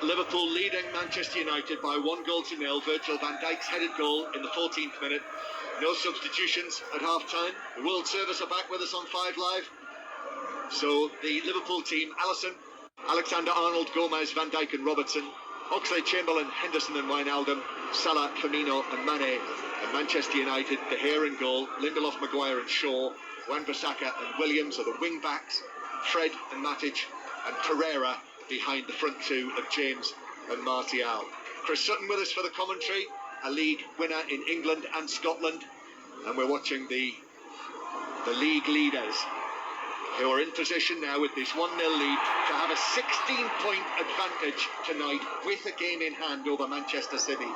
Liverpool leading Manchester United by 1-0. Virgil van Dijk's headed goal in the 14th minute. No substitutions at half-time. The World Service are back with us on 5 Live. So the Liverpool team: Alisson, Alexander-Arnold, Gomez, Van Dijk and Robertson, Oxlade-Chamberlain, Henderson and Wijnaldum, Salah, Firmino and Mane. And Manchester United, De Gea in goal, Lindelof, Maguire and Shaw, Wan-Bissaka and Williams are the wing-backs, Fred and Matic and Pereira behind the front two of James and Martial. Chris Sutton with us for the commentary, a league winner in England and Scotland. And we're watching the league leaders, who are in position now with this 1-0 lead to have a 16-point advantage tonight with a game in hand over Manchester City.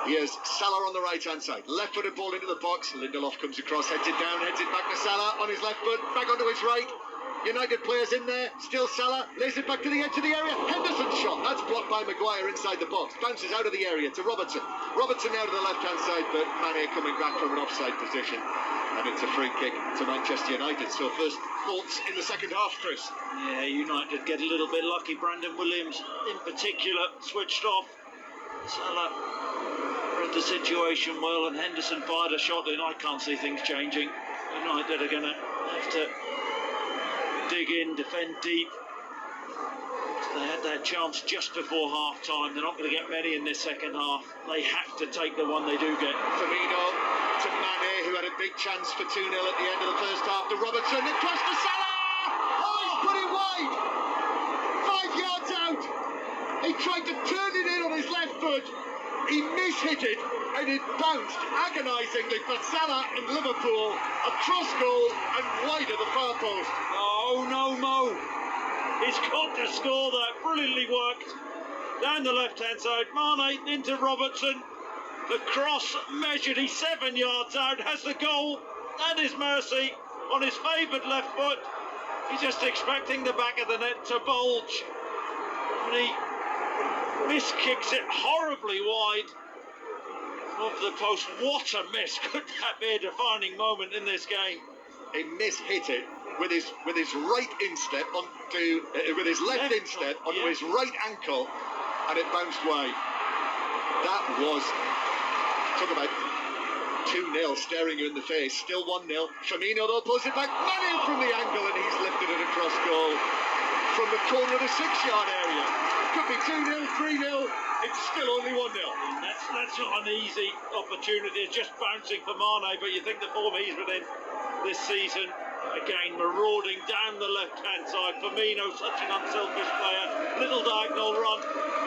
Here's Salah on the right-hand side. Left-footed ball into the box. Lindelof comes across, heads it down, heads it back to Salah on his left foot, back onto his right. United players in there, still Salah, lays it back to the edge of the area. Henderson's shot, that's blocked by Maguire inside the box. Bounces out of the area to Robertson. Robertson now to the left-hand side, but Mane coming back from an offside position. And it's a free kick to Manchester United. So first thoughts in the second half, Chris? Yeah, United get a little bit lucky. Brandon Williams in particular switched off. Salah read the situation well, and Henderson fired a shot in. I can't see things changing. United are going to have to dig in, defend deep. They had their chance just before half-time. They're not going to get many in this second half. They have to take the one they do get. Firmino to Mane, who had a big chance for 2-0 at the end of the first half, to Robertson, across to Salah! Oh, he's put it wide! 5 yards out! He tried to turn it in on his left foot. He mishit it, and it bounced agonisingly for Salah and Liverpool. Across goal and wide of the far post. Oh no, Mo! He's got to score that. Brilliantly worked. Down the left-hand side, Mane into Robertson. The cross measured, he's 7 yards out, has the goal at his mercy on his favoured left foot. He's just expecting the back of the net to bulge. And he miskicks it horribly wide of the post. What a miss. Could that be a defining moment in this game? He mishit it with his right instep onto with his left instep onto his right ankle, and it bounced wide. That was, talk about 2-0 staring you in the face. Still 1-0. Firmino though pulls it back. Mane from the angle, and he's lifted it across goal from the corner of the 6-yard area. Could be 2-0, 3-0. It's still only 1-0. That's not an easy opportunity. It's just bouncing for Mane, but you think the form he's been in this season, again marauding down the left-hand side. Firmino, such an unselfish player. Little diagonal run,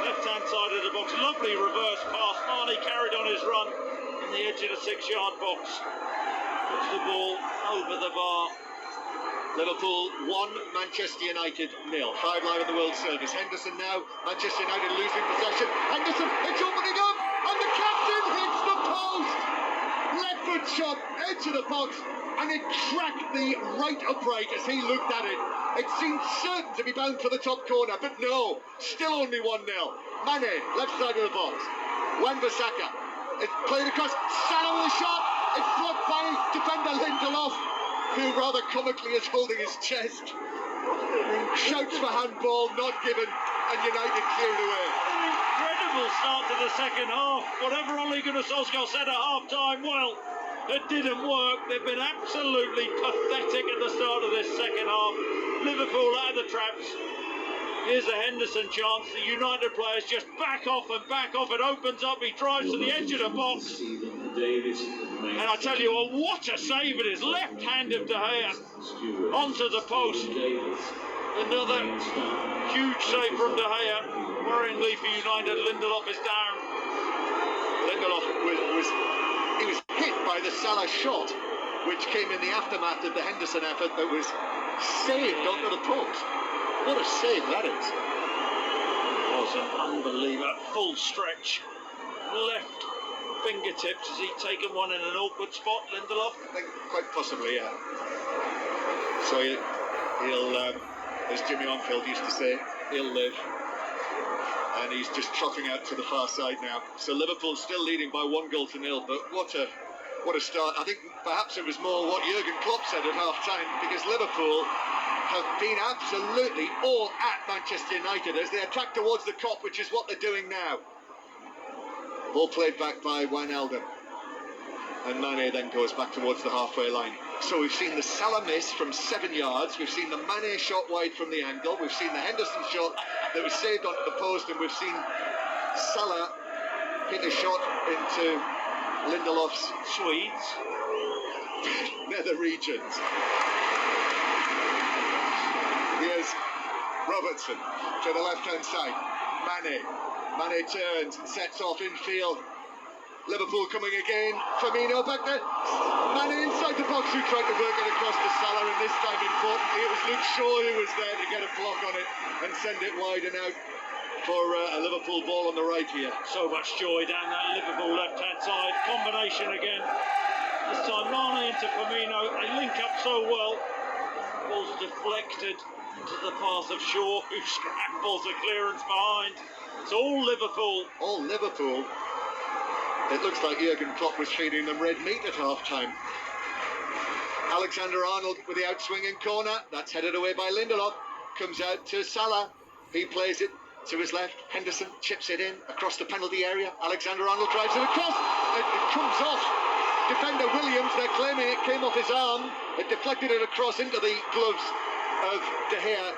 left-hand side of the box. Lovely reverse pass. Mane carried on his run in the edge of the 6-yard box. Puts the ball over the bar. Liverpool 1, Manchester United 0. 5 Live in the World Service. Henderson now, Manchester United losing possession. Henderson, it's opening up, and the captain hits the post. Left foot shot, edge of the box, and it cracked the right upright as he looked at it. It seemed certain to be bound for the top corner, but no, still only 1-0. Mane, left side of the box. Wan-Bissaka, it's played across. Salah with a shot. It's blocked by defender Lindelof, who rather comically is holding his chest. Shouts for handball, not given, and United cleared away. An incredible start to the second half. Whatever Ole Gunnar Solskjaer said at half-time, well, it didn't work. They've been absolutely pathetic at the start of this second half. Liverpool out of the traps. Here's a Henderson chance. The United players just back off and back off. It opens up. He drives to the edge of the box. And I tell you what a save it is. Left hand of De Gea onto the post. Another huge save from De Gea. Worryingly for United, Lindelof is down. Lindelof was hit by the Salah shot, which came in the aftermath of the Henderson effort that was saved onto the post. What a save that is. It was an unbeliever. Full stretch. Left fingertips. Has he taken one in an awkward spot, Lindelof? I think quite possibly, yeah. So he'll as Jimmy Onfield used to say, he'll live. And he's just trotting out to the far side now. So Liverpool still leading by 1-0, but what a start. I think perhaps it was more what Jurgen Klopp said at half-time, because Liverpool have been absolutely all at Manchester United as they attack towards the Kop, which is what they're doing now. Ball played back by Wijnaldum. And Mane then goes back towards the halfway line. So we've seen the Salah miss from 7 yards. We've seen the Mane shot wide from the angle. We've seen the Henderson shot that was saved onto the post. And we've seen Salah hit a shot into Lindelof's Swedes. nether regions. Here's Robertson to the left-hand side. Mane turns and sets off infield. Liverpool coming again. Firmino back there. Mane inside the box who tried to work it across to Salah, and this time, importantly, it was Luke Shaw who was there to get a block on it and send it wide and out for a Liverpool ball on the right here. So much joy down that Liverpool left-hand side. Combination again. This time Mane into Firmino. They link up so well. Ball's deflected into the path of Shaw, who scrambles the clearance behind. It's all Liverpool. All Liverpool. It looks like Jurgen Klopp was feeding them red meat at half-time. Alexander-Arnold with the out-swinging corner. That's headed away by Lindelof. Comes out to Salah. He plays it to his left. Henderson chips it in across the penalty area. Alexander-Arnold drives it across. It comes off. Defender Williams, they're claiming it came off his arm. It deflected it across into the gloves of De Gea,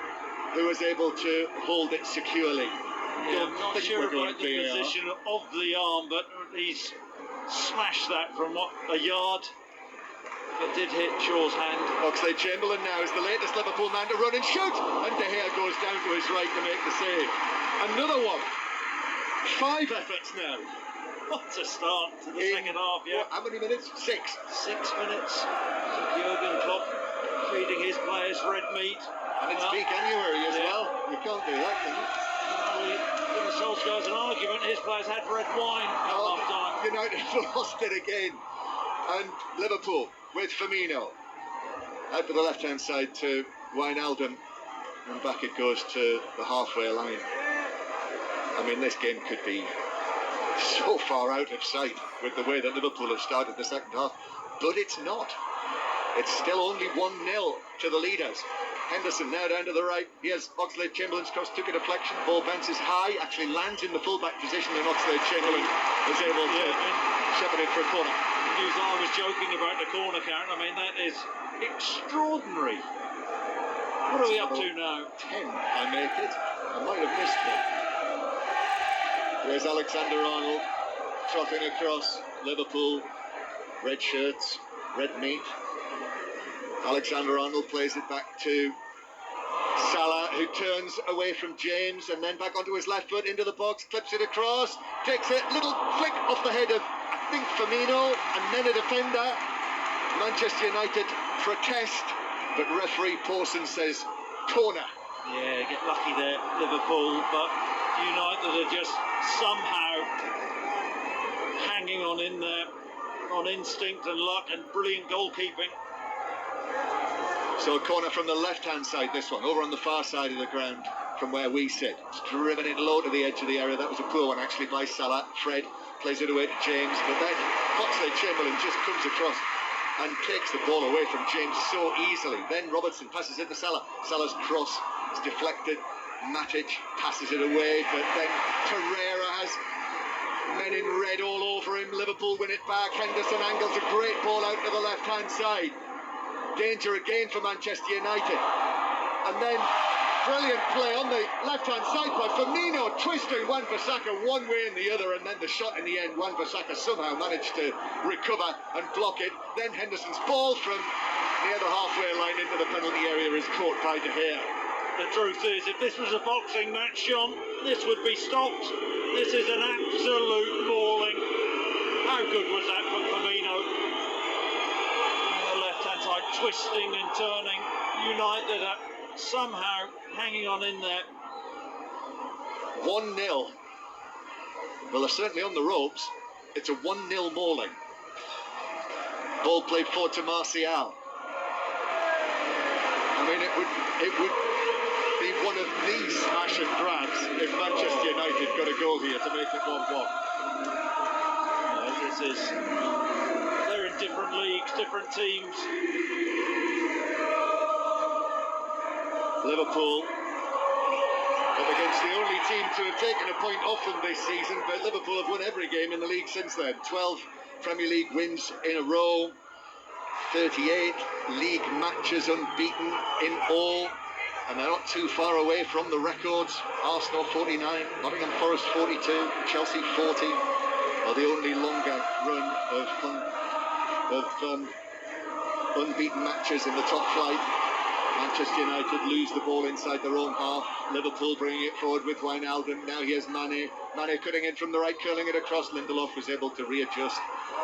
who was able to hold it securely. Yeah, I'm not sure about the position of the arm, but he's smashed that from a yard. It did hit Shaw's hand. Oxlade-Chamberlain now is the latest Liverpool man to run and shoot, and De Gea goes down to his right to make the save. Another one. 5 efforts now. What a start to the second half, yeah. How many minutes? 6. 6 minutes. Jurgen Klopp feeding his players red meat. And it's peak January as well. You can't do that, can you? Solskjaer's an argument. His players had red wine at half-time. United lost it again. And Liverpool with Firmino out to the left-hand side to Wijnaldum, and back it goes to the halfway line. I mean, this game could be so far out of sight with the way that Liverpool have started the second half, but it's not. It's still only 1-0 to the leaders. Henderson now down to the right. Here's Oxlade-Chamberlain's cross, took a deflection. Ball bounces high, actually lands in the full-back position, and Oxlade-Chamberlain is able to shepherd it for a corner. I was joking about the corner, Karen. I mean, that is extraordinary. What are we up to now? 10, I make it. I might have missed it. There's Alexander-Arnold trotting across. Liverpool, red shirts, red meat. Alexander-Arnold plays it back to Salah, who turns away from James and then back onto his left foot into the box, clips it across, takes a little flick off the head of, I think, Firmino, and then a defender. Manchester United protest, but referee Pawson says corner. Yeah, get lucky there, Liverpool, but United are just somehow hanging on in there on instinct and luck and brilliant goalkeeping. So a corner from the left-hand side, this one, over on the far side of the ground from where we sit. It's driven it low to the edge of the area. That was a poor one, actually, by Salah. Fred plays it away to James, but then Oxlade-Chamberlain just comes across and takes the ball away from James so easily. Then Robertson passes it to Salah. Salah's cross is deflected. Matic passes it away, but then Torreira has men in red all over him. Liverpool win it back. Henderson angles a great ball out to the left-hand side. Danger again for Manchester United. And then brilliant play on the left-hand side by Firmino, twisting Wan-Bissaka one way and the other, and then the shot in the end, Wan-Bissaka somehow managed to recover and block it. Then Henderson's ball from near the halfway line into the penalty area is caught by De Gea. The truth is, if this was a boxing match, John, this would be stopped. This is an absolute mauling. How good was that from Firmino? Side, twisting and turning. United are somehow hanging on in there. 1-0. Well, they're certainly on the ropes. It's a 1-0 mauling. Ball played forward to Martial. I mean, it would be one of the smash and grabs if Manchester United got a goal here to make it 1-1. This is... different leagues, different teams. Liverpool. Up against the only team to have taken a point off them this season, but Liverpool have won every game in the league since then. 12 Premier League wins in a row, 38 league matches unbeaten in all, and they're not too far away from the records. Arsenal 49, Nottingham Forest 42, Chelsea 40 are the only longer run of unbeaten matches in the top flight. Manchester United lose the ball inside their own half. Liverpool bringing it forward with Wijnaldum. Now here's Mane. Mane cutting in from the right, curling it across. Lindelof was able to readjust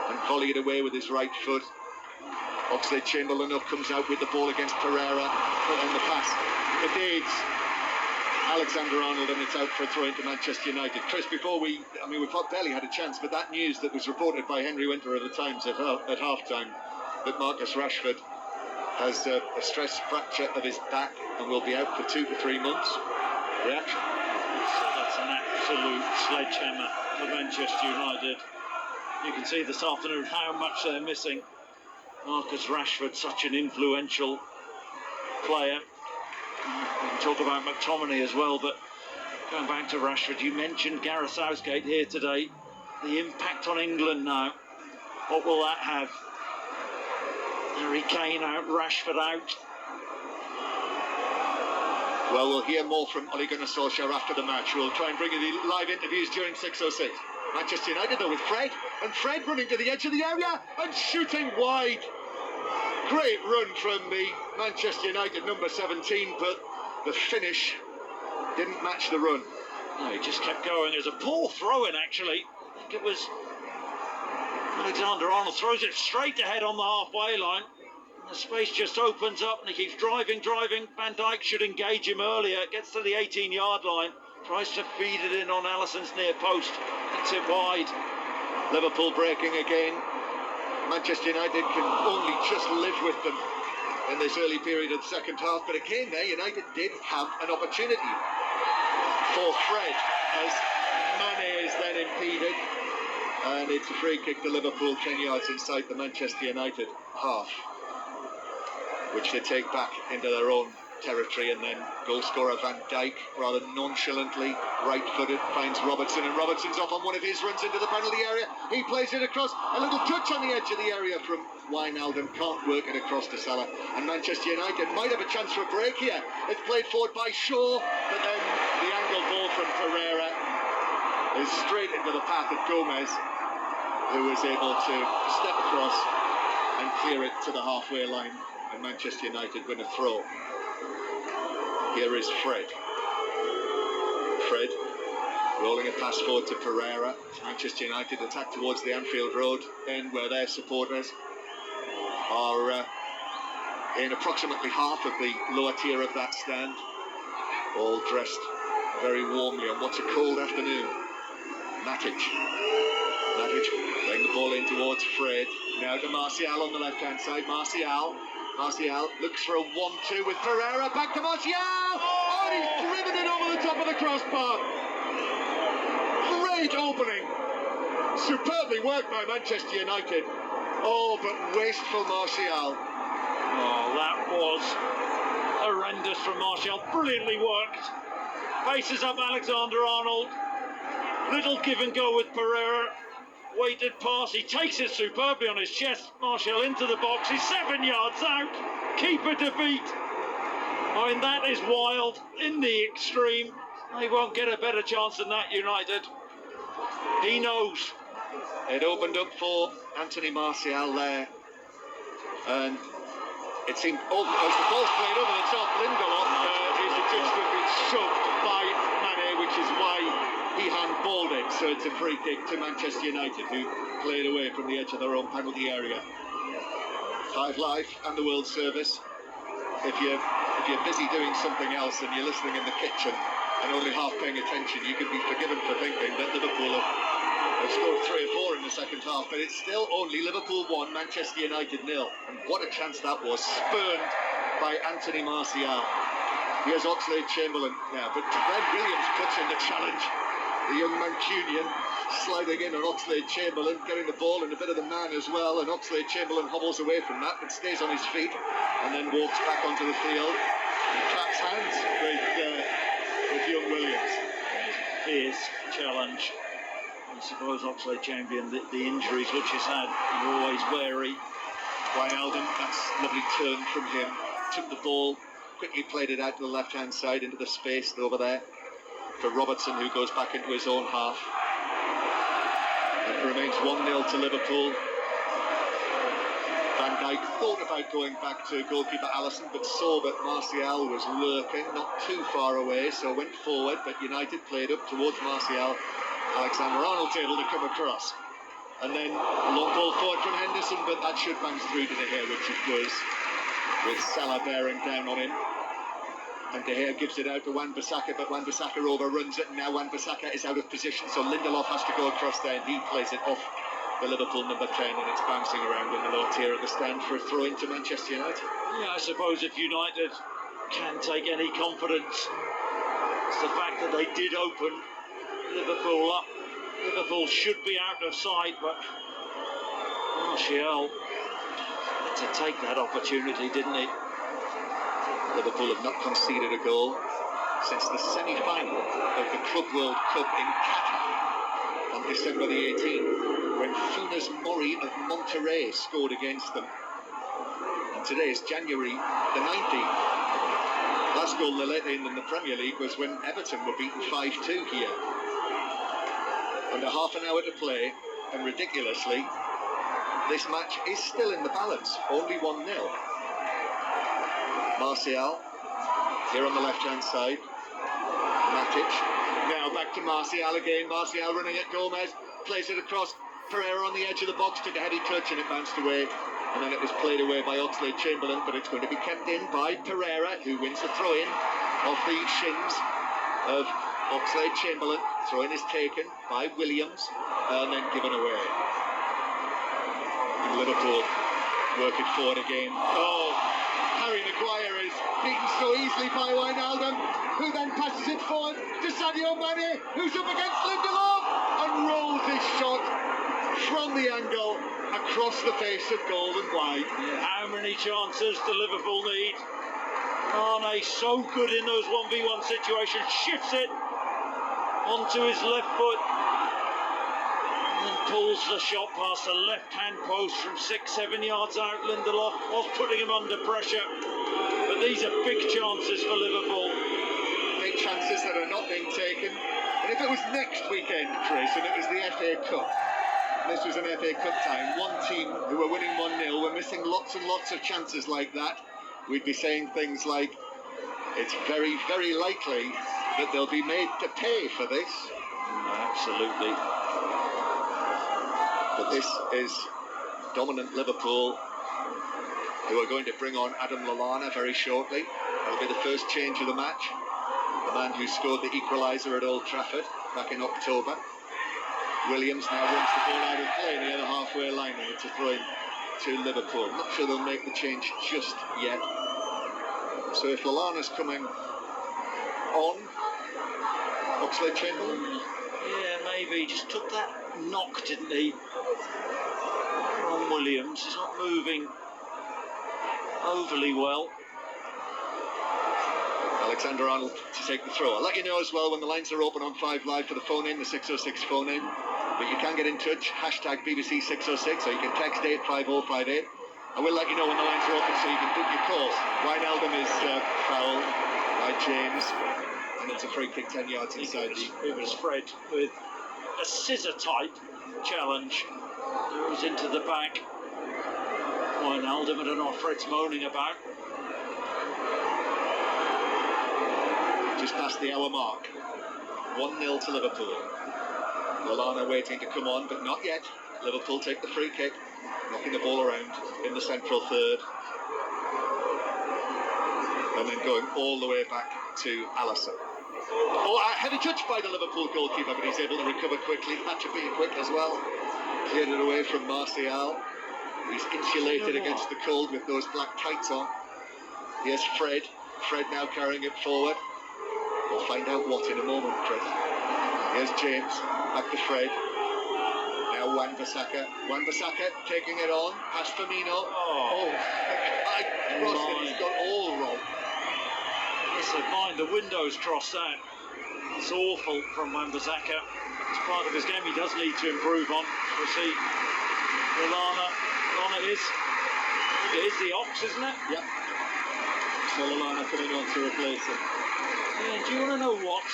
and volley it away with his right foot. Oxlade-Chamberlain up comes out with the ball against Pereira. Put in the pass. Evades Alexander-Arnold, and it's out for a throw into Manchester United. Chris, before we barely had a chance, but that news that was reported by Henry Winter of the Times at half-time, that Marcus Rashford has a stress fracture of his back and will be out for 2 to 3 months. Reaction? So that's an absolute sledgehammer for Manchester United. You can see this afternoon how much they're missing Marcus Rashford, such an influential player. We can talk about McTominay as well, but going back to Rashford, you mentioned Gareth Southgate here today. The impact on England now, what will that have? Harry Kane out, Rashford out. Well, we'll hear more from Ole Gunnar Solskjaer after the match. We'll try and bring you the live interviews during 6:06. Manchester United though with Fred, and Fred running to the edge of the area and shooting wide. Great run from the Manchester United number 17, but the finish didn't match the run. No, he just kept going. It was a poor throw-in, actually. I think it was Alexander-Arnold throws it straight ahead on the halfway line. The space just opens up and he keeps driving. Van Dijk should engage him earlier. Gets to the 18-yard line. Tries to feed it in on Alisson's near post. Hits it wide. Liverpool breaking again. Manchester United can only just live with them in this early period of the second half. But again there, United did have an opportunity for Fred as Mane is then impeded. And it's a free kick to Liverpool 10 yards inside the Manchester United half, which they take back into their own territory, and then goal scorer Van Dijk rather nonchalantly right-footed finds Robertson, and Robertson's off on one of his runs into the penalty area. He plays it across, a little touch on the edge of the area from Wijnaldum, can't work it across to Salah, and Manchester United might have a chance for a break here. It's played forward by Shaw, but then the angle ball from Pereira is straight into the path of Gomez, who was able to step across and clear it to the halfway line, and Manchester United win a throw. Here is Fred. Fred rolling a pass forward to Pereira. Manchester United attack towards the Anfield Road end, where their supporters are in approximately half of the lower tier of that stand, all dressed very warmly on what's a cold afternoon. Matic playing the ball in towards Fred. Now to Martial on the left-hand side. Martial looks for a 1-2 with Pereira. Back to Martial! Oh, and he's driven it over the top of the crossbar. Great opening. Superbly worked by Manchester United. Oh, but wasteful Martial. Oh, that was horrendous from Martial. Brilliantly worked. Faces up Alexander-Arnold. Little give and go with Pereira. Weighted pass, he takes it superbly on his chest. Martial into the box, he's 7 yards out. Keeper to beat. I mean, that is wild in the extreme. They won't get a better chance than that, United. He knows. It opened up for Anthony Martial there, and it seemed, as the ball's played over the top, Lindelof is adjudged to have been shoved by Mane, which is why he handballed it. So it's a free kick to Manchester United, who played away from the edge of their own penalty area. 5 Live and the World Service. If you're busy doing something else and you're listening in the kitchen and only half paying attention, you could be forgiven for thinking that Liverpool have scored 3 or 4 in the second half, but it's still only Liverpool 1, Manchester United 0. And what a chance that was, spurned by Anthony Martial. Here's Oxlade-Chamberlain now, but Ben Williams puts in the challenge. The young Mancunian sliding in on Oxlade-Chamberlain, getting the ball and a bit of the man as well, and Oxlade-Chamberlain hobbles away from that but stays on his feet and then walks back onto the field. claps hands with young Williams. Fierce challenge. I suppose Oxlade Champion, the injuries which he's had, you're always wary. Wijnaldum, that's a lovely turn from him. Took the ball, quickly played it out to the left-hand side into the space over there for Robertson, who goes back into his own half. It remains 1-0 to Liverpool. Van Dijk thought about going back to goalkeeper Alisson, but saw that Martial was lurking, not too far away, so went forward, but United played up towards Martial. Alexander-Arnold's able to come across. And then a long ball forward from Henderson, but that should bounce through to De Gea, which it does, with Salah bearing down on him. And De Gea gives it out to Wan-Bissaka, but Wan-Bissaka overruns it, and now Wan-Bissaka is out of position, so Lindelof has to go across there, and he plays it off the Liverpool number 10, and it's bouncing around in the low tier of the stand for a throw into Manchester United. Yeah, I suppose if United can take any confidence, it's the fact that they did open Liverpool up. Liverpool should be out of sight, but Martial had to take that opportunity, didn't he? Liverpool have not conceded a goal since the semi-final of the Club World Cup in Qatar on December the 18th, when Funes Mori of Monterrey scored against them. And today is January the 19th. Last goal they let in the Premier League was when Everton were beaten 5-2 here. Under half an hour to play, and ridiculously, this match is still in the balance, only 1-0. Martial, here on the left-hand side. Matic, now back to Martial again. Martial running at Gomez, plays it across. Pereira on the edge of the box, took a heavy touch and it bounced away. And then it was played away by Oxlade-Chamberlain, but it's going to be kept in by Pereira, who wins the throw-in off the shins of Oxlade-Chamberlain. Throw-in is taken by Williams and then given away. And Liverpool work it forward again. Oh, Harry Maguire is beaten so easily by Wijnaldum, who then passes it forward to Sadio Mane, who's up against Lindelof and rolls his shot from the angle across the face of goal and wide. Yeah. How many chances do Liverpool need? Mane so good in those 1v1 situations, shifts it onto his left foot and then pulls the shot past the left-hand post from 6-7 yards out. Lindelof was putting him under pressure, but these are big chances for Liverpool. Big chances that are not being taken. And if it was next weekend, Chris, and it was the FA Cup, this was an FA Cup time, one team who were winning 1-0 were missing lots and lots of chances like that, we'd be saying things like, it's very, very likely that they'll be made to pay for this. Absolutely. But this is dominant Liverpool, who are going to bring on Adam Lallana very shortly. That'll be the first change of the match. The man who scored the equaliser at Old Trafford back in October. Williams now runs the ball out of play near the halfway line, and it's a throw in to Liverpool. I'm not sure they'll make the change just yet. So if Lallana's coming on, Oxlade-Chamberlain? Yeah, maybe. Just took that knock, didn't he? From Williams. He's not moving overly well. Alexander-Arnold to take the throw. I'll let you know as well when the lines are open on 5 Live for the phone in, the 606 phone in. But you can get in touch, hashtag BBC 606, or you can text 85058. I will let you know when the lines are open so you can book your calls. Wijnaldum is fouled by James, and it's a free kick 10 yards inside. It was Fred with a scissor-type challenge. It was into the back. Wijnaldum, I don't know what Fred's moaning about. Just past the hour mark. 1-0 to Liverpool. Lallana waiting to come on, but not yet. Liverpool take the free kick, knocking the ball around in the central third. And then going all the way back to Alisson. Oh, a heavy touch by the Liverpool goalkeeper, but he's able to recover quickly. Had to be quick as well. Cleared it away from Martial. He's insulated against the cold with those black tights on. Here's Fred. Fred now carrying it forward. We'll find out what in a moment, Chris. Here's James, back to Fred. Now Wan-Bissaka. Wan-Bissaka taking it on, past Firmino. Oh, I crossed it, he's got all wrong. Must have mind the windows crossed that. It's awful from Wan-Bissaka. It's part of his game he does need to improve on. We'll see. Lallana is. It is the Ox, isn't it? Yep. So Lallana coming on to replace him. Yeah, do you want to know what?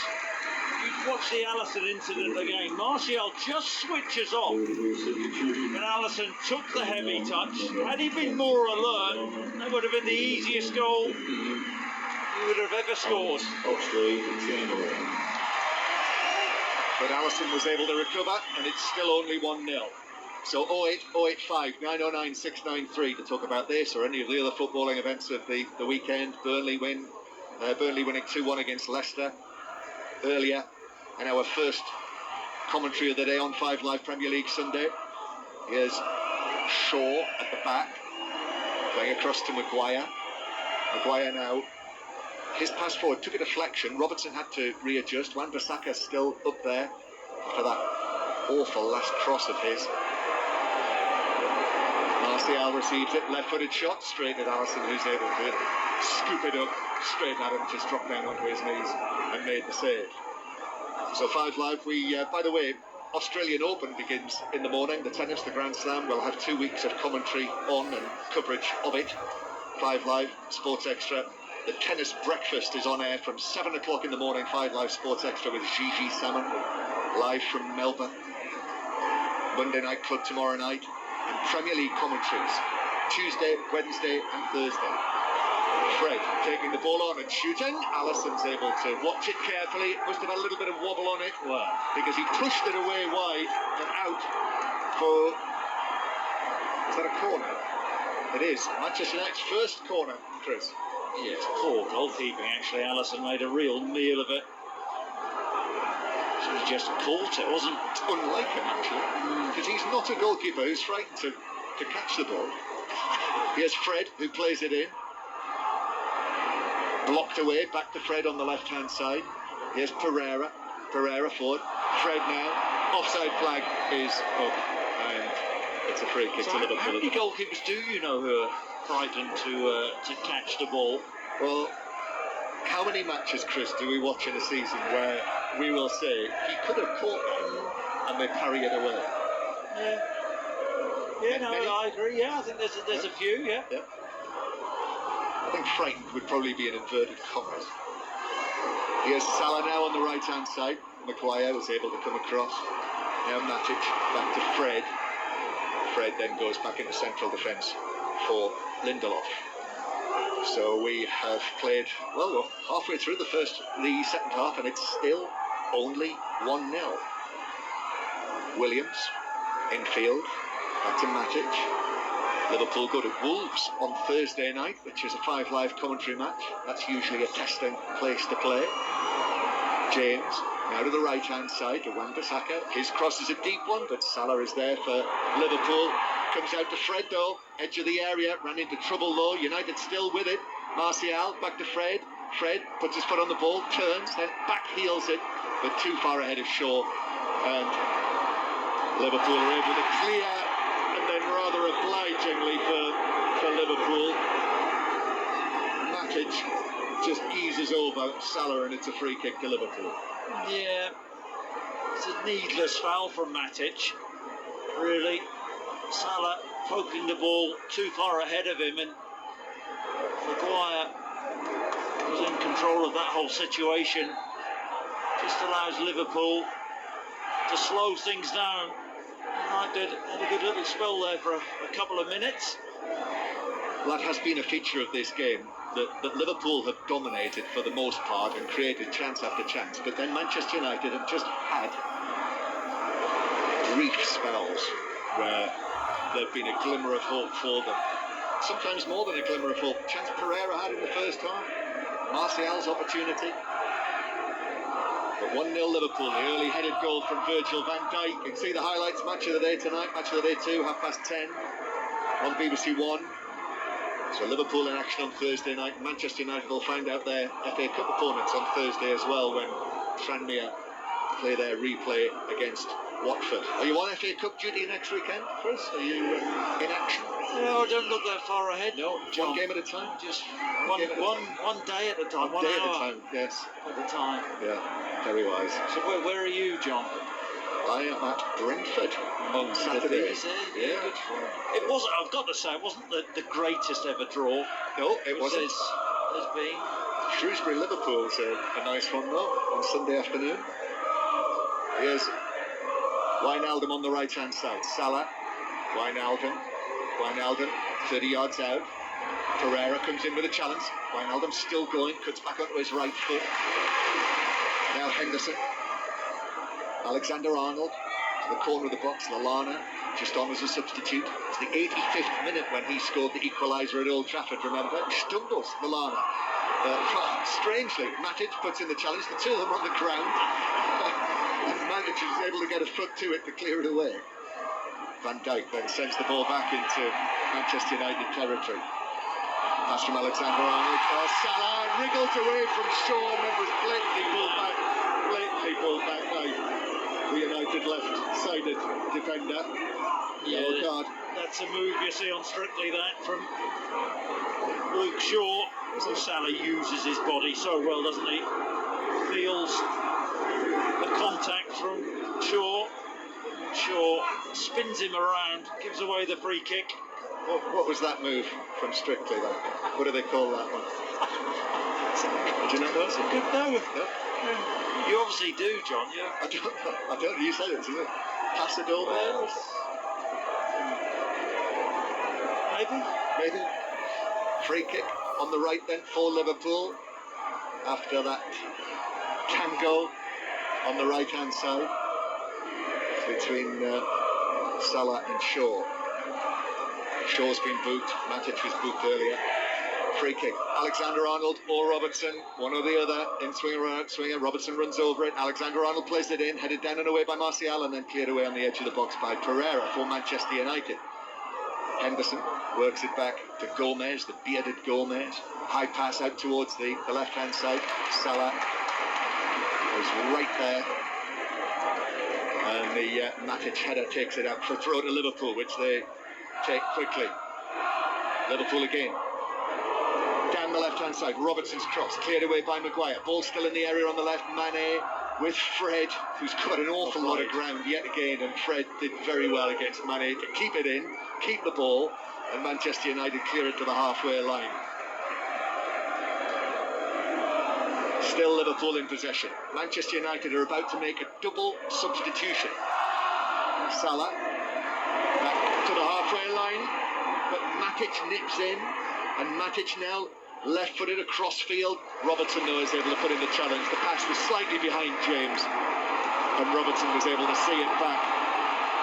You watch the Allison incident again. Martial just switches off. And Allison took the heavy touch. Had he been more alert, that would have been the easiest goal he would have ever scored. But Allison was able to recover, and it's still only 1-0. So 08, 085 909 693 to talk about this or any of the other footballing events of the weekend. Burnley winning 2-1 against Leicester earlier. And our first commentary of the day on 5 Live Premier League Sunday. Here's Shaw at the back, playing across to Maguire. Maguire now. His pass forward took a deflection. Robertson had to readjust. Wan-Bissaka still up there after that awful last cross of his. Martial receives it, left-footed shot straight at Allison, who's able to scoop it up straight at him, just dropped down onto his knees and made the save. So 5 Live, by the way, Australian Open begins in the morning. The tennis, the Grand Slam, will have 2 weeks of commentary on and coverage of it. 5 Live, Sports Extra. The tennis breakfast is on air from 7 o'clock in the morning. 5 Live Sports Extra with Gigi Salmon, live from Melbourne. Monday Night Club tomorrow night. And Premier League commentaries Tuesday, Wednesday and Thursday. Fred taking the ball on and shooting. Allison's able to watch it carefully. Must have had a little bit of wobble on it. Well, because he pushed it away wide and out for... Is that a corner? It is. Manchester United's first corner, Chris. yes, poor goalkeeping actually. Allison made a real meal of it. Should have just caught it, wasn't it? It's unlike him, actually, because he's not a goalkeeper who's frightened to catch the ball. Here's Fred, who plays it in. Blocked away, back to Fred on the left-hand side. Here's Pereira. Pereira forward. Fred now. Offside flag is up, and it's a free kick So to Liverpool. how many goalkeepers do you know who are frightened to catch the ball? Well, how many matches, Chris, do we watch in a season where we will say he could have caught that and they parry it away? Yeah. Yeah, no, Many? I agree. Yeah, I think there's a few. Yeah. Yeah. I think frightened would probably be an inverted commas. Here's Salah now on the right-hand side. Maguire was able to come across. Now Matic back to Fred. Fred then goes back into central defence for Lindelof. So we have played, well, we're halfway through the second half, and it's still only 1-0. Williams, infield, back to Matic. Liverpool go to Wolves on Thursday night, which is a 5 Live commentary match. That's usually a testing place to play. James, now to the right-hand side, to Wan-Bissaka. His cross is a deep one, but Salah is there for Liverpool. Comes out to Fred, though. Edge of the area, ran into trouble, though. United still with it. Martial, back to Fred. Fred puts his foot on the ball, turns, then back heels it, but too far ahead of Shaw. And Liverpool are able to clear, and then rather obligingly for Liverpool, Matic just eases over Salah, and it's a free kick to Liverpool. Yeah. It's a needless foul from Matic. Really. Salah poking the ball too far ahead of him, and Maguire was in control of that whole situation. Just allows Liverpool to slow things down. United had a good little spell there for a couple of minutes. That has been a feature of this game, that Liverpool have dominated for the most part and created chance after chance, but then Manchester United have just had brief spells where there've been a glimmer of hope for them. Sometimes more than a glimmer of hope. Chance Pereira had in the first half. Martial's opportunity. But 1-0 Liverpool, the early headed goal from Virgil van Dijk. You can see the highlights, match of the day tonight, match of the day 2, 10:30 on BBC One. So Liverpool in action on Thursday night. Manchester United will find out their FA Cup opponents on Thursday as well, when Tranmere play their replay against Watford. Are you on FA Cup duty next weekend, Chris? Are you in action? No, I don't look that far ahead. No, John. one game at a time? Just one day at a time. 1 day hour at a time, yes. at a time. Yeah, very wise. So where are you, John? I am at Brentford on Saturday. Yeah. Good for him. It wasn't, I've got to say, it wasn't the greatest ever draw. No, it wasn't. There's been. Shrewsbury Liverpool's a nice one though on Sunday afternoon. Here's Wijnaldum on the right hand side. Salah, Wijnaldum 30 yards out. Pereira comes in with a challenge. Wijnaldum still going, cuts back onto his right foot. Now Henderson. Alexander-Arnold to the corner of the box. Lallana just on as a substitute. It's the 85th minute when he scored the equaliser at Old Trafford, remember? Stumbles Lallana. Strangely, Matic puts in the challenge. The two of them on the ground. And Matic is able to get a foot to it to clear it away. Van Dijk then sends the ball back into Manchester United territory. Pass from Alexander-Arnold. Salah wriggled away from Shaw and then was blatantly pulled back by the United left-sided defender. Yellow card. That's a move you see on Strictly, that from Luke Shaw. So Salah uses his body so well, doesn't he? Feels the contact from Shaw. Shaw spins him around, gives away the free kick. What was that move from Strictly then? What do they call that one? Do you know that? It's a good move. Yeah. You obviously do, John. Yeah. I don't. You said it, isn't it? Pass it over. Maybe. Free kick on the right then for Liverpool. After that tango on the right hand side between Salah and Shaw. Shaw's been booked. Matic was booked earlier. Free kick. Alexander-Arnold or Robertson, one or the other. In swinger or out swinger. Robertson runs over it. Alexander-Arnold plays it in, headed down and away by Martial, and then cleared away on the edge of the box by Pereira for Manchester United. Henderson works it back to Gomez, the bearded Gomez. High pass out towards the left-hand side. Salah is right there. And the Matic header takes it out for a throw to Liverpool, which they take quickly. Liverpool again. Down the left-hand side, Robertson's cross, cleared away by Maguire. Ball still in the area on the left. Mane with Fred, who's got an awful lot of ground yet again, and Fred did very well against Mane to keep it in, keep the ball, and Manchester United clear it to the halfway line. Still Liverpool in possession. Manchester United are about to make a double substitution. Salah back to the halfway line, but Matic nips in, and Matic now left-footed across field. Robertson though is able to put in the challenge. The pass was slightly behind James, and Robertson was able to see it back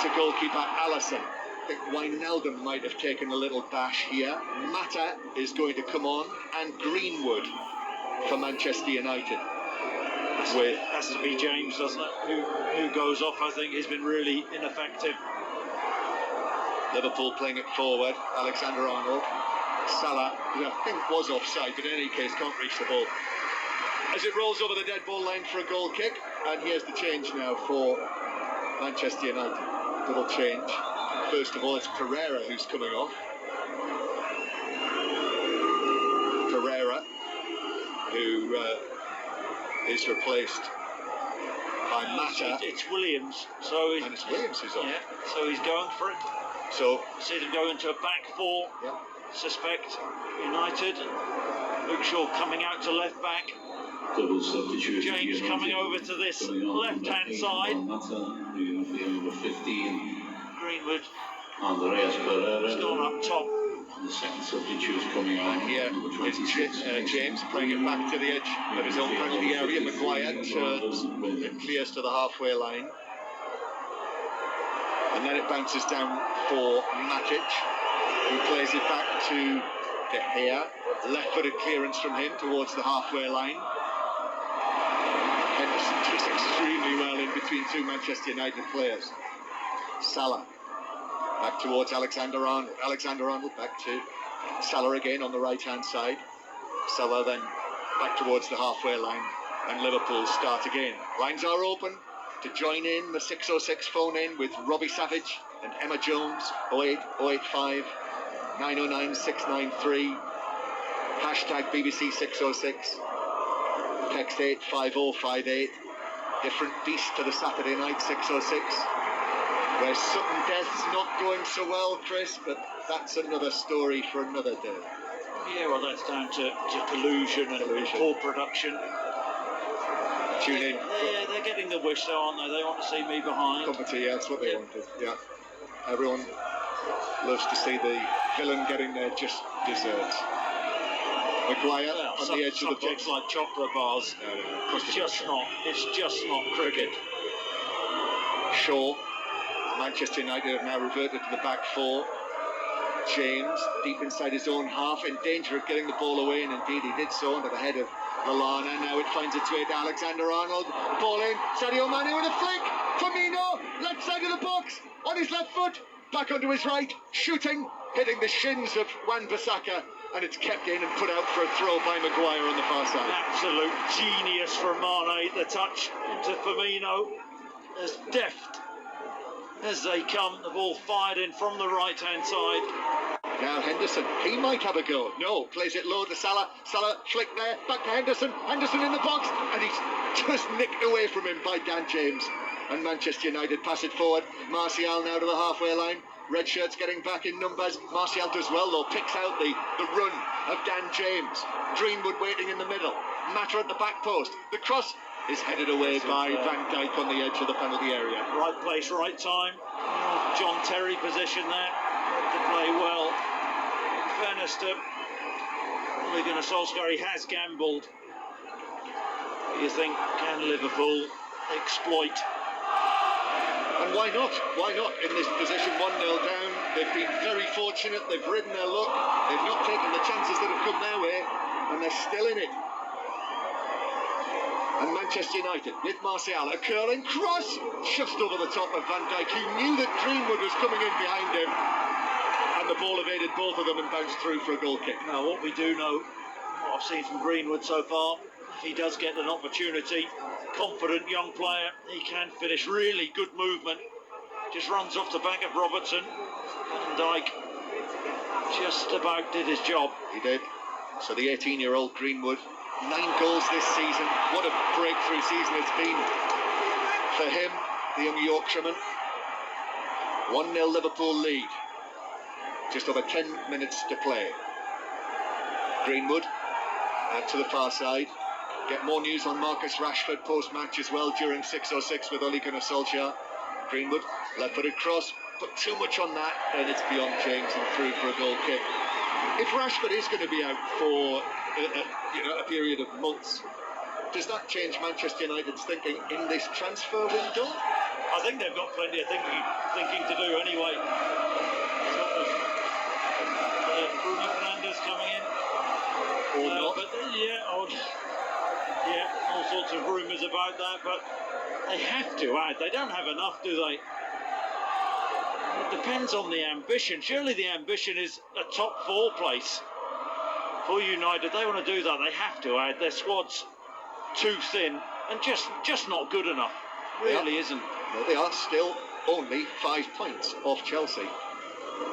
to goalkeeper Alisson. I think Wijnaldum might have taken a little bash here. Mata is going to come on, and Greenwood for Manchester United. Has to be James, doesn't it? Who goes off, I think, has been really ineffective. Liverpool playing it forward. Alexander-Arnold. Salah, who I think was offside, but in any case can't reach the ball. As it rolls over the dead ball line for a goal kick, and here's the change now for Manchester United. Little change. First of all, it's Pereira who's coming off. Pereira, who is replaced by Mata. It's Williams, so and it's Williams who's off. Yeah, so he's going for it. So see them going to a back four. Yeah. Suspect United. Luke Shaw coming out to left back. Double substitution. James coming over to this left-hand side. Number 15. Greenwood. Andreas Pereira. He's gone up top. The second substitute coming on. And here is James playing it back to the edge of his own penalty area. Maguire turns and clears to the halfway line. And then it bounces down for Matic, who plays it back to De Gea. Left-footed clearance from him towards the halfway line. Henderson does extremely well in between two Manchester United players. Salah back towards Alexander-Arnold. Alexander-Arnold back to Salah again on the right-hand side. Salah then back towards the halfway line, and Liverpool start again. Lines are open. to join in the 606 phone in with Robbie Savage and Emma Jones, 08085 909 693, hashtag BBC 606, text 85058, different beast to the Saturday night 606, where sudden death's not going so well, Chris, but that's another story for another day. Yeah, well, that's down to collusion and poor production. Tune in. They're getting the wish, though, aren't they? They want to see me behind. Company, yeah, that's what they wanted. Yeah, everyone loves to see the villain getting their just desserts. Maguire on the edge of the box. Subjects like chocolate bars. No, It's just not cricket. Shaw. Manchester United have now reverted to the back four. James, deep inside his own half, in danger of getting the ball away, and indeed he did so under the head of Lallana. Now it finds its way to Alexander-Arnold. Ball in. Sadio Mane with a flick. Firmino, left side of the box, on his left foot, back onto his right, shooting, hitting the shins of Wan-Bissaka, and it's kept in and put out for a throw by Maguire on the far side. Absolute genius from Mane. The touch into Firmino, as deft as they come. The ball fired in from the right-hand side. Now Henderson, he might have a go. No, plays it low to Salah. Salah flick there, back to Henderson. Henderson in the box, and he's just nicked away from him by Dan James. And Manchester United pass it forward. Martial now to the halfway line. Red shirts getting back in numbers. Martial does well though, picks out the run of Dan James. Greenwood waiting in the middle. Mata at the back post. The cross is headed away by Van Dijk on the edge of the penalty area. Right place, right time. John Terry position there. To play well. In fairness to Ole Gunnar Solskjaer, he has gambled. You think, can Liverpool exploit? And why not? Why not in this position, 1-0 down? They've been very fortunate. They've ridden their luck. They've not taken the chances that have come their way, and they're still in it. And Manchester United with Martial, a curling cross just over the top of Van Dijk. He knew that Greenwood was coming in behind him, and the ball evaded both of them and bounced through for a goal kick. Now, what we do know, what I've seen from Greenwood so far, if he does get an opportunity, confident young player, he can finish. Really good movement. Just runs off the back of Robertson. Van Dijk just about did his job. He did. So the 18-year-old Greenwood, 9 goals this season. What a breakthrough season it's been for him, the young Yorkshireman. 1-0 Liverpool lead. Just over 10 minutes to play. Greenwood out to the far side. Get more news on Marcus Rashford post-match as well during 606 with Ole Gunnar Solskjaer. Greenwood, left-footed cross, but too much on that, and it's beyond James and through for a goal kick. If Rashford is going to be out for a period of months, does that change Manchester United's thinking in this transfer window? I think they've got plenty of thinking to do anyway. Bruno Fernandes coming in. Or not? But all sorts of rumours about that, but they have to add. They don't have enough, do they? It depends on the ambition. Surely the ambition is a top 4 place for United. They want to do that. They have to add. Their squad's too thin and just not good enough. Really isn't. No, they are still only 5 points off Chelsea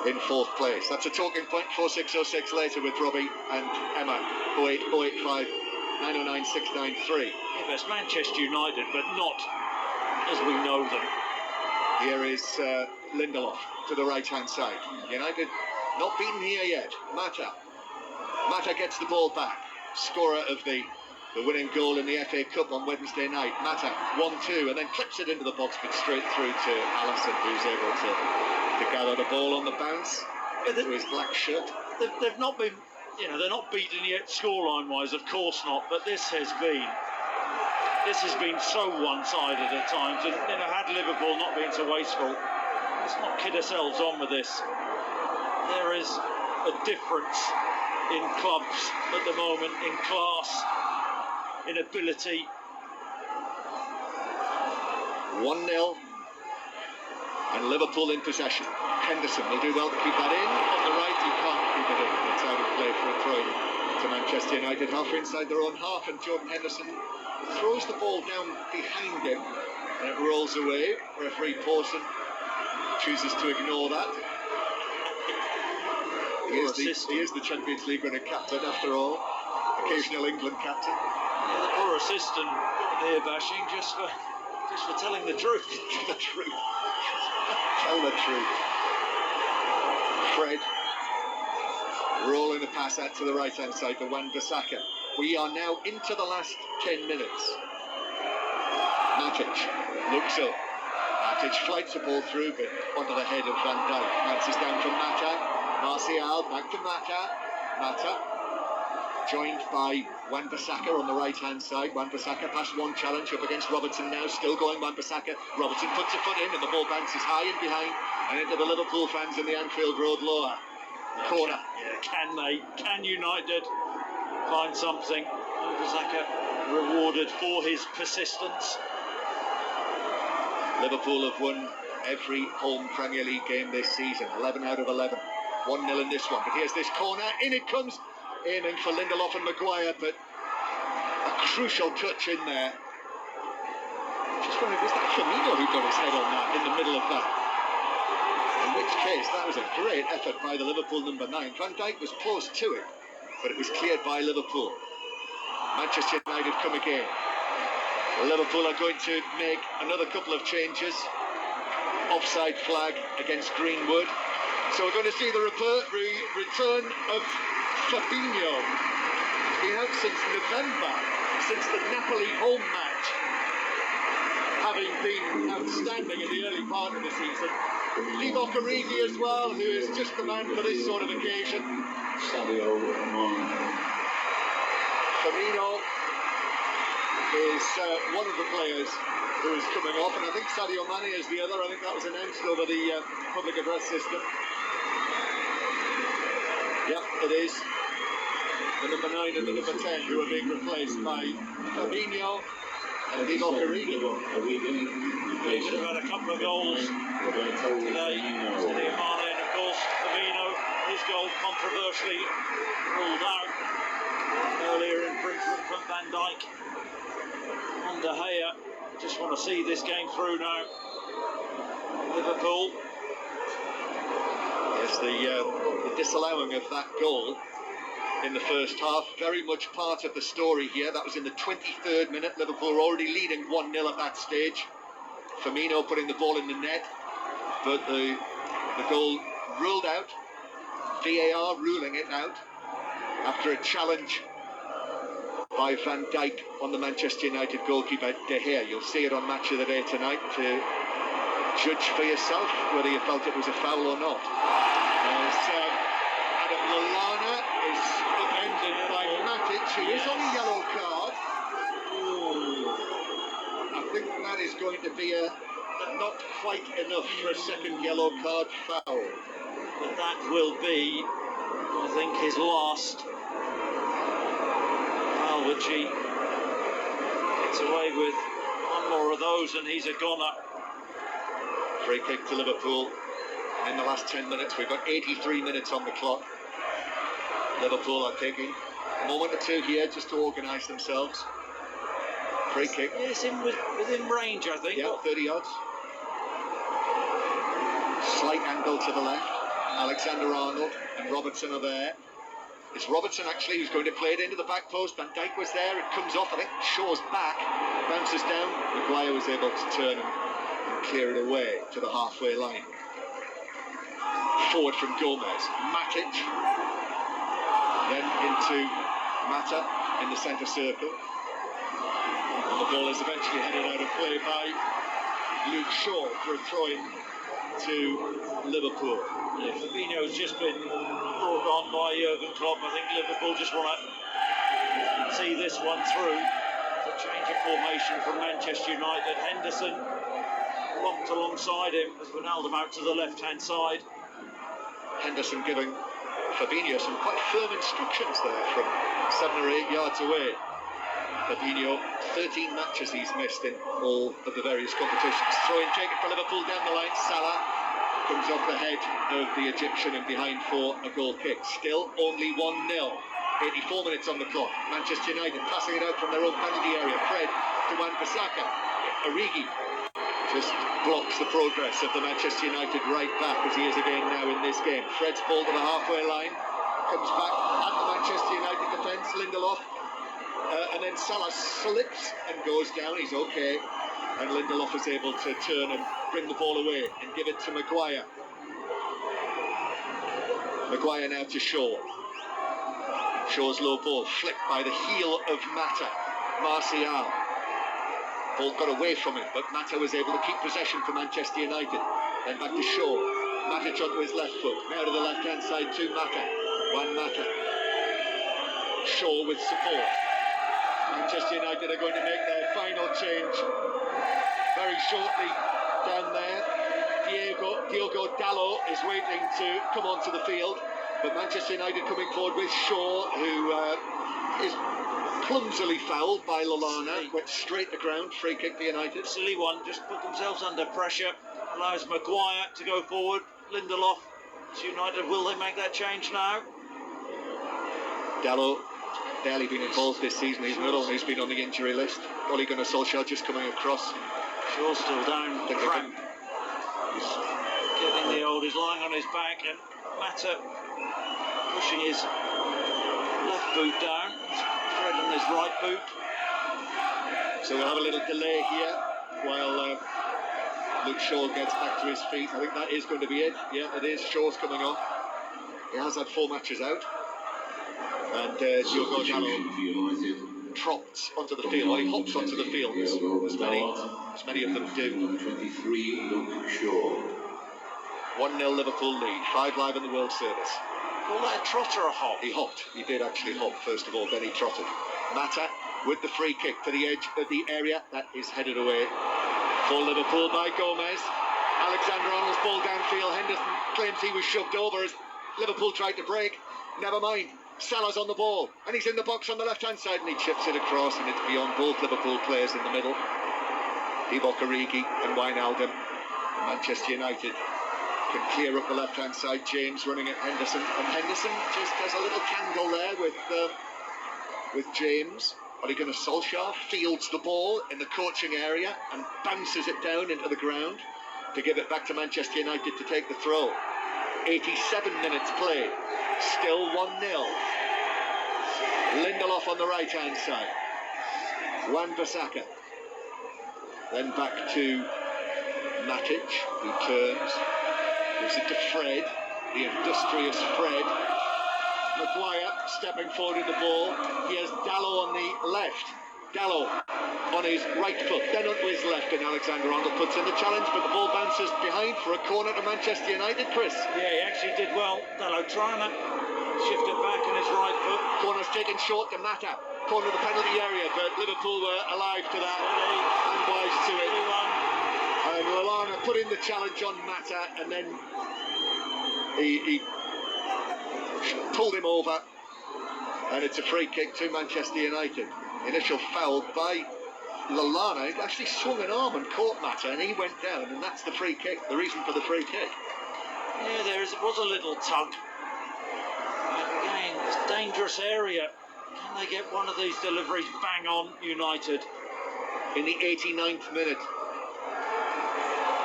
in 4th place. That's a talking point. 4606 later with Robbie and Emma. 08085 909 693. Yeah, it's Manchester United, but not as we know them. Here is Lindelof to the right-hand side. United not beaten here yet. Mata gets the ball back. Scorer of the winning goal in the FA Cup on Wednesday night. Mata 1-2 and then clips it into the box, but straight through to Alisson, who's able to gather the ball on the bounce into his black shirt. They've not been, they're not beaten yet scoreline-wise, of course not. But this has been so one-sided at times, and had Liverpool not been so wasteful, let's not kid ourselves on with this. There is a difference in clubs at the moment, in class, in ability. 1-0 and Liverpool in possession. Henderson will do well to keep that in. On the right, he can't keep it in. It's out of play for a throw to Manchester United, half inside their own half, and Jordan Henderson throws the ball down behind him, And it rolls away. Referee Pawson chooses to ignore that. He is the Champions League winning captain after all. Occasional England captain. Yeah, the poor assistant there bashing just for telling the truth. The truth. Tell the truth. Fred rolling the pass out to the right hand side for Wan-Bissaka. We are now into the last 10 minutes. Matic looks up. Matic flights the ball through, but onto the head of Van Dijk. Bounces down from Mata. Martial back to Mata. Mata joined by Wan-Bissaka on the right hand side. Wan-Bissaka past one challenge up against Robertson now. Still going Wan-Bissaka. Robertson puts a foot in and the ball bounces high and behind and into the Liverpool fans in the Anfield Road lower. Corner. Can United find something? Wan-Bissaka rewarded for his persistence. Liverpool have won every home Premier League game this season. 11 out of 11. 1-0 in this one. But here's this corner. In it comes. Aiming for Lindelof and Maguire, but a crucial touch in there. Just wondering, was that Firmino who got his head on that in the middle of that? In which case, that was a great effort by the Liverpool number 9. Van Dijk was close to it, but it was cleared by Liverpool. Manchester United come again. Liverpool are going to make another couple of changes. Offside flag against Greenwood. So we're going to see the return of Fabinho. He's been out since November, since the Napoli home match, having been outstanding in the early part of the season. Liverpool as well, who is just the man for this sort of occasion. Firmino is one of the players who is coming off, and I think Sadio Mane is the other. I think that was announced over the public address system. Yep, it is. The number 9 and the number 10 who are being replaced by Fabinho and Liverpool. They could have had a couple of goals today. Sadio Mane and of course Fabinho, his goal controversially ruled out earlier in Brentford from Van Dijk. On De Gea, just want to see this game through now. Liverpool. Yes, the disallowing of that goal in the first half, very much part of the story here. That was in the 23rd minute. Liverpool were already leading 1-0 at that stage. Firmino putting the ball in the net, but the goal ruled out. VAR ruling it out after a challenge by Van Dijk on the Manchester United goalkeeper De Gea. You'll see it on Match of the Day tonight to judge for yourself whether you felt it was a foul or not. As Adam Lallana is upended by Matic, who is on a yellow card. I think that is going to be a not quite enough for a second yellow card foul. But that will be, I think, his last foul, which he gets away with one more of those and he's a goner. Free kick to Liverpool in the last 10 minutes. We've got 83 minutes on the clock. Liverpool are taking a moment or two here just to organise themselves. Free kick. Yes, within range, I think. Yeah, 30 yards. Slight angle to the left. Alexander-Arnold and Robertson are there. It's Robertson actually who's going to play it into the back post. Van Dijk was there. It comes off. I think Shaw's back. Bounces down. Maguire was able to turn and clear it away to the halfway line. Forward from Gomez. Matic. Then into Mata in the centre circle. And the ball is eventually headed out of play by Luke Shaw for a throw-in to Liverpool. Yeah, Fabinho's just been brought on by Jurgen Klopp. I think Liverpool just want to see this one through. The change of formation from Manchester United. Henderson locked alongside him as Wijnaldum out to the left-hand side. Henderson giving Fabinho some quite firm instructions there from 7 or 8 yards away. Fabinho, 13 matches he's missed in all of the various competitions. Throw-in taken for Liverpool down the line. Salah comes off the head of the Egyptian and behind for a goal kick. Still only 1-0. 84 minutes on the clock. Manchester United passing it out from their own penalty area. Fred to Wan-Bissaka. Origi just blocks the progress of the Manchester United right back as he is again now in this game. Fred's ball to the halfway line, comes back at the Manchester United defence, Lindelof, and then Salah slips and goes down. He's okay, and Lindelof is able to turn and bring the ball away and give it to Maguire. Maguire now to Shaw. Shaw's low ball flicked by the heel of Mata. Martial. Ball got away from him, but Mata was able to keep possession for Manchester United. Then back to Shaw. Matic onto his left foot. Now to the left-hand side to Mata. Juan Mata. Shaw with support. Manchester United are going to make their final change very shortly down there. Diogo Dalot is waiting to come onto the field, but Manchester United coming forward with Shaw, who is clumsily fouled by Lallana, went straight to ground, free kick to United. Silly one, just put themselves under pressure, allows Maguire to go forward. Lindelof to United, will they make that change now? Dalot barely been involved this season. He's not only been on the injury list. Ole Gunnar Solskjaer just coming across. Shaw's still down, cramp. He's getting the old, he's lying on his back, and Mata pushing his left boot down. Fred on his right boot. So we'll have a little delay here while Luke Shaw gets back to his feet. I think that is going to be it. Yeah, it is. Shaw's coming on. He has had 4 matches out. And Diogo Dalot trots onto the field. Well, he hops onto the field, as many of them do. 23, Luke Shaw. 1-0 Liverpool lead. 5 live in the World Service. Call that a trot or a hop? He hopped. He did actually hop, first of all, then he trotted. Mata with the free kick to the edge of the area. That is headed away for Liverpool by Gomez. Alexander-Arnold's ball downfield. Henderson claims he was shoved over as Liverpool tried to break. Never mind. Salah's on the ball, and he's in the box on the left-hand side, and he chips it across, and it's beyond both Liverpool players in the middle. Divock Origi and Wijnaldum. Manchester United can clear up the left-hand side. James running at Henderson, and Henderson just has a little candle there with James. Ole Gunnar Solskjaer fields the ball in the coaching area and bounces it down into the ground to give it back to Manchester United to take the throw. 87 minutes played, still 1-0. Lindelof on the right-hand side. Wan-Bissaka. Then back to Matic, who turns. Gives it to Fred, the industrious Fred. Maguire stepping forward with the ball. He has Dalot on the left. Dalot on his right foot, then onto his left, and Alexander-Arnold puts in the challenge, but the ball bounces behind for a corner to Manchester United. Chris? Yeah, he actually did well. Dalot trying to shift it back on his right foot. Corner's taken short to Mata. Corner of the penalty area, but Liverpool were alive to that and wise to it. And Lallana put in the challenge on Mata, and then he pulled him over, and it's a free kick to Manchester United. Initial foul by Lallana. He actually swung an arm and caught Mata, and he went down, and that's the free kick, the reason for the free kick. Yeah, there was a little tug. Again, it's a dangerous area. Can they get one of these deliveries bang on, United? In the 89th minute,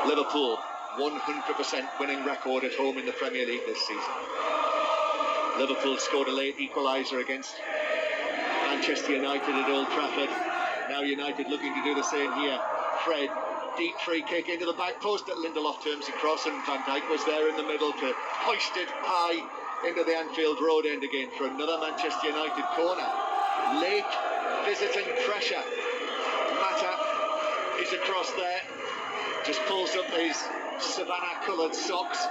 Liverpool 100% winning record at home in the Premier League this season. Liverpool scored a late equaliser against Manchester United at Old Trafford. Now United looking to do the same here. Fred, deep free kick into the back post that Lindelof turns across, and Van Dijk was there in the middle to hoist it high into the Anfield Road end again for another Manchester United corner. Late visiting pressure. Mata is across there, just pulls up his savannah coloured socks,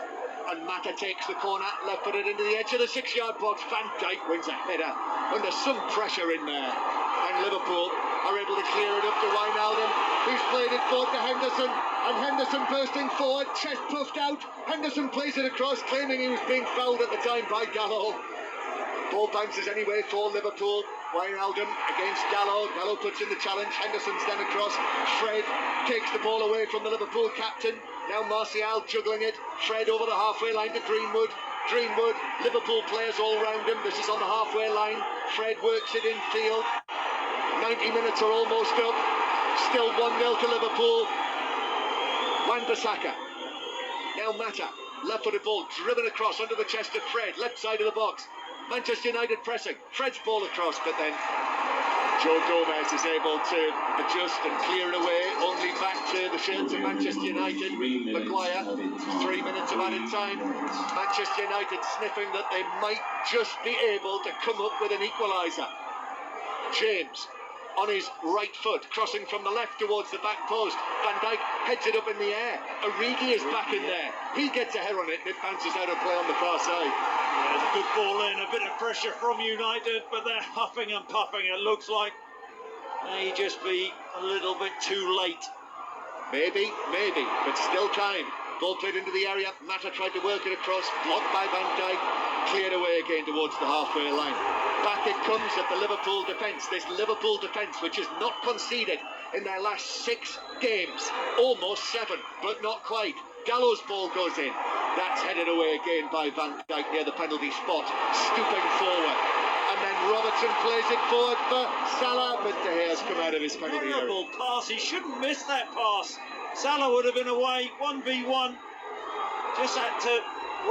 and Mata takes the corner, left-footed into the edge of the 6-yard box. Van Dijk wins a header under some pressure in there, and Liverpool are able to clear it up to Wijnaldum, who's played it forward to Henderson, and Henderson bursting forward, chest puffed out. Henderson plays it across, claiming he was being fouled at the time by Dalot. Ball bounces anyway for Liverpool. Wijnaldum against Dalot. Dalot puts in the challenge. Henderson's then across. Fred takes the ball away from the Liverpool captain. Now Martial juggling it. Fred over the halfway line to Greenwood. Greenwood, Liverpool players all round him. This is on the halfway line. Fred works it in field. 90 minutes are almost up. Still 1-0 to Liverpool. Wan-Bissaka. Now Mata. Left-footed ball driven across under the chest of Fred. Left side of the box. Manchester United pressing. Fred's ball across, but then Joe Gomez is able to adjust and clear it away. Only back to the shirts of Manchester United. Maguire, 3 minutes of added time. Manchester United sniffing that they might just be able to come up with an equaliser. James on his right foot, crossing from the left towards the back post. Van Dijk heads it up in the air. Origi is back in there. He gets a hair on it and it bounces out of play on the far side. Yeah, there's a good ball in, a bit of pressure from United, but they're huffing and puffing. It looks like may just be a little bit too late. Maybe, but still time. Ball played into the area. Mata tried to work it across, blocked by Van Dijk, cleared away again towards the halfway line. Back it comes at the Liverpool defence. This Liverpool defence, which has not conceded in their last 6 games. Almost 7, but not quite. Gallows' ball goes in. That's headed away again by Van Dijk near the penalty spot, stooping forward. And then Robertson plays it forward for Salah, but De Gea's come out of his penalty area. Terrible pass. He shouldn't miss that pass. Salah would have been away, 1v1. Just had to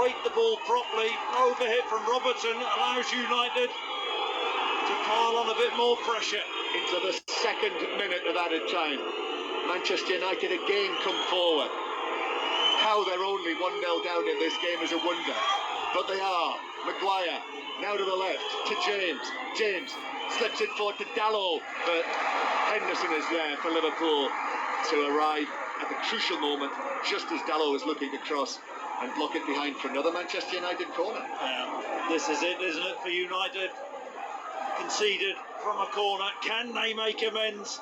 rate the ball properly. Overhit from Robertson allows United to pile on a bit more pressure. Into the 2nd minute of added time. Manchester United again come forward. How they're only 1-0 down in this game is a wonder. But they are. Maguire now to the left to James. James slips it forward to Dalot, but Henderson is there for Liverpool to arrive at the crucial moment, just as Dalot is looking to cross and block it behind for another Manchester United corner. This is it, isn't it, for United? Conceded from a corner. Can they make amends?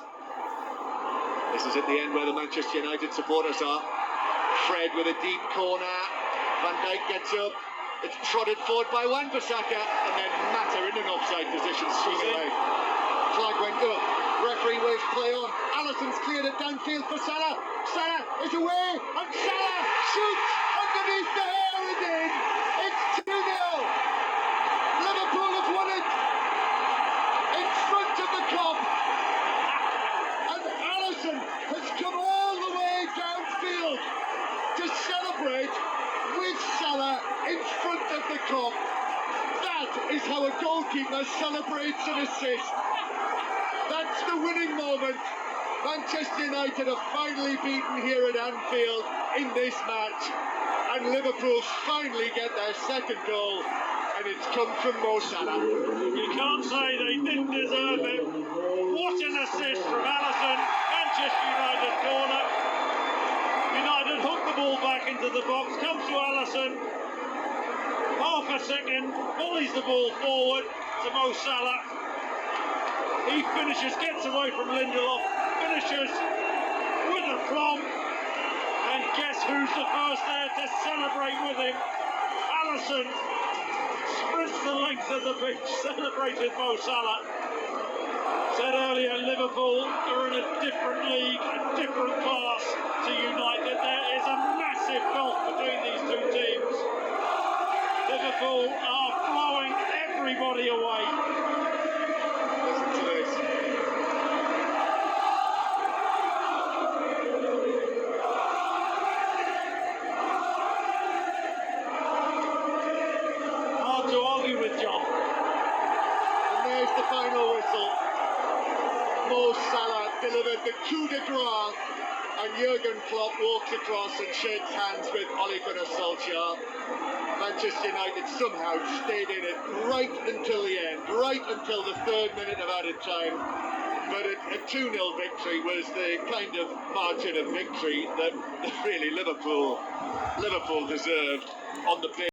This is at the end where the Manchester United supporters are. Fred with a deep corner. Van Dijk gets up. It's prodded forward by Wan-Bissaka, and then Mata in an offside position, swung away. Flag went up. Referee waves play on. Alisson's cleared it downfield for Salah. Salah is away, and Salah shoots underneath the hair again. It's 2-0. Liverpool have won it in front of the Kop, and Alisson has come all the way downfield to celebrate with Salah in front of the Kop. That is how a goalkeeper celebrates an assist. That's the winning moment. Manchester United are finally beaten here at Anfield in this match, and Liverpool finally get their 2nd goal, and it's come from Mo Salah. You can't say they didn't deserve it. What an assist from Alisson. Manchester United corner. United hook the ball back into the box, comes to Alisson. Half a second, volleys the ball forward to Mo Salah. He finishes, gets away from Lindelof, finishes with a plumb, and guess who's the first there to celebrate with him? Alisson sprints the length of the pitch, celebrated Mo Salah. Said earlier, Liverpool are in a different league, a different class to United. There is a massive gulf between these 2 teams. Liverpool are blowing everybody away. Listen to this. Hard to argue with John. And there's the final whistle. Mo Salah delivered the coup de grace, and Jurgen Klopp walks across and shakes hands with Ole Gunnar Solskjaer. Manchester United somehow stayed in it right until the end, right until the 3rd minute of added time. But a 2-0 victory was the kind of margin of victory that really Liverpool deserved on the